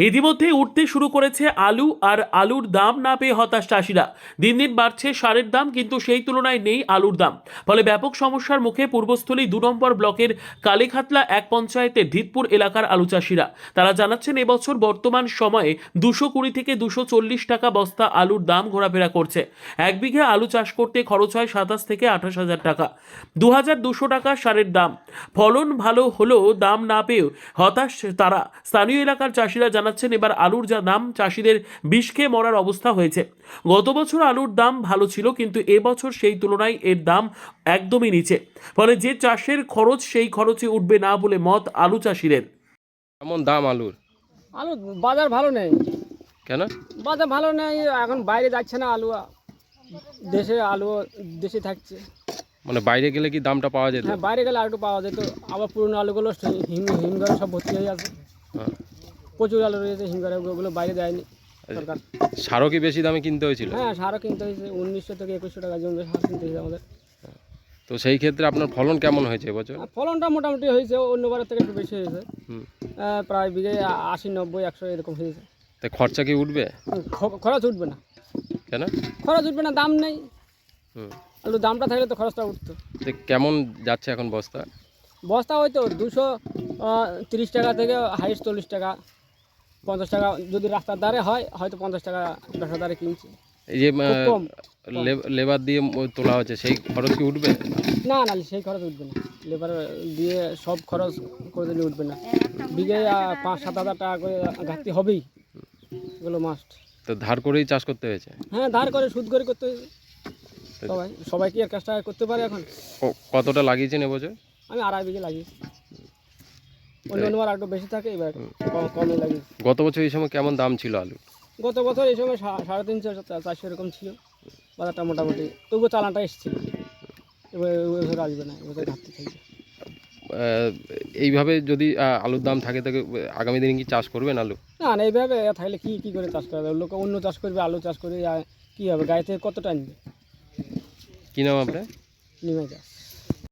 ইতিমধ্যেই উঠতে শুরু করেছে আলু, আর আলুর দাম না পেয়ে হতাশ চাষিরা। দিন দিন বাড়ছে সারের দাম, কিন্তু সেই তুলনায় নেই আলুর দাম। ফলে ব্যাপক সমস্যার মুখে পূর্বস্থলী 2 নম্বর ব্লকের কালীখাতলা এক পঞ্চায়েতের ধিতপুর এলাকার আলু চাষিরা। তারা জানাচ্ছেন, এবছর বর্তমান সময়ে 220 থেকে 240 টাকা বস্তা আলুর দাম ঘোরাফেরা করছে। 1 বিঘে আলু চাষ করতে খরচ হয় 27 থেকে 28 হাজার টাকা। 2200 টাকা সারের দাম। ফলন ভালো হলেও দাম না পেয়েও হতাশ তারা। স্থানীয় এলাকার চাষিরা জানাচ্ছেন, এবার আলুর যা দাম, চাষিদের বিষ খেয়ে মরার অবস্থা হয়েছে। গত বছর আলুর দাম ভালো ছিল, কিন্তু এবছর সেই তুলনায় এর দাম একদমই নিচে। ফলে যে চাষের খরচ, সেই খরচে উঠবে না বলে মত আলু চাষিদের। কেমন দাম আলুর? আলু বাজার ভালো নেই। কেন? বাজার ভালো নেই, এখন বাইরে যাচ্ছে না আলু। দেশে আলু দেশে থাকছে। মানে বাইরে গেলে কি দামটা পাওয়া যেত? হ্যাঁ, বাইরে গেলে আলু পাওয়া যেত। আবার পুরনো আলুগুলো হিমঘরে সব ভর্তি হয়ে আছে। হ্যাঁ। প্রচুর আলু রয়েছে হিমঘরে, ওগুলো বাইরে দেয়নি সরকার। সারও কি বেশি দামে কিনতে হয়েছিল? হ্যাঁ, সারও কিনতে হয়েছে। 1900 থেকে 2100 টাকা জমি সার কিনতে হয়েছে আমাদের। তো সেই ক্ষেত্রে আপনার ফলন কেমন হয়েছে এবছর? আর ফলনটা মোটামুটি হয়েছে, অন্যবারের থেকে একটু বেশি হয়েছে। প্রায় বিঘে 80, 90, 100 এরকম হয়েছে। তো খরচা কি উঠবে? খরচ উঠবে না। কেন? খরচ উঠবে না, দাম নেই। হুম। আলুর দামটা থাকলে তো খরচটা উঠতো। তো কেমন যাচ্ছে এখন বস্তা? বস্তা হয়তো 230 টাকা থেকে হাইস্ট 40 টাকা, 50 টাকা। যদি রাস্তার ধারে হয় হয়তো 50 টাকা রাস্তার ধারে কিনছি। এই যে খুব কম। লেবার দিয়ে তোলা হচ্ছে, সেই খরচ কি উঠবে? না না, সেই খরচ উঠবে না। লেবার দিয়ে সব খরচ করে দিলে উঠবে না। বিঘে 5-7 হাজার টাকা করে ঘাটতি হবেই, এগুলো মাস্ট। তো ধার করেই চাষ করতে হয়েছে? হ্যাঁ, ধার করে সুদ করে করতে হয়েছে। সবাই কি আর কাজটা করতে পারে এখন? কতটা লাগিয়েছেন এবছর? আমি 2.5 বিঘে লাগিয়েছি। অন্যবার একটু বেশি থাকে, এবার কমে লাগিয়েছি। গত বছর এই সময় কেমন দাম ছিল আলু? গত বছর এই সময় 350-400 এরকম ছিল বাজারটা মোটামুটি। তবুও চালানটা এসেছিল। এবার আসবে না, এবার ঘাটতি থাকবে। এইভাবে যদি আলুর দাম থাকে, তাকে আগামী দিনে কি চাষ করবেন আলু? না না, এইভাবে থাকলে কি করে চাষ করা যাবে? লোক অন্য চাষ করবে, আলু চাষ করে কি হবে? গায়ে থেকে কতটা আনবে? কি নাম আপনার? নিমে চাষ।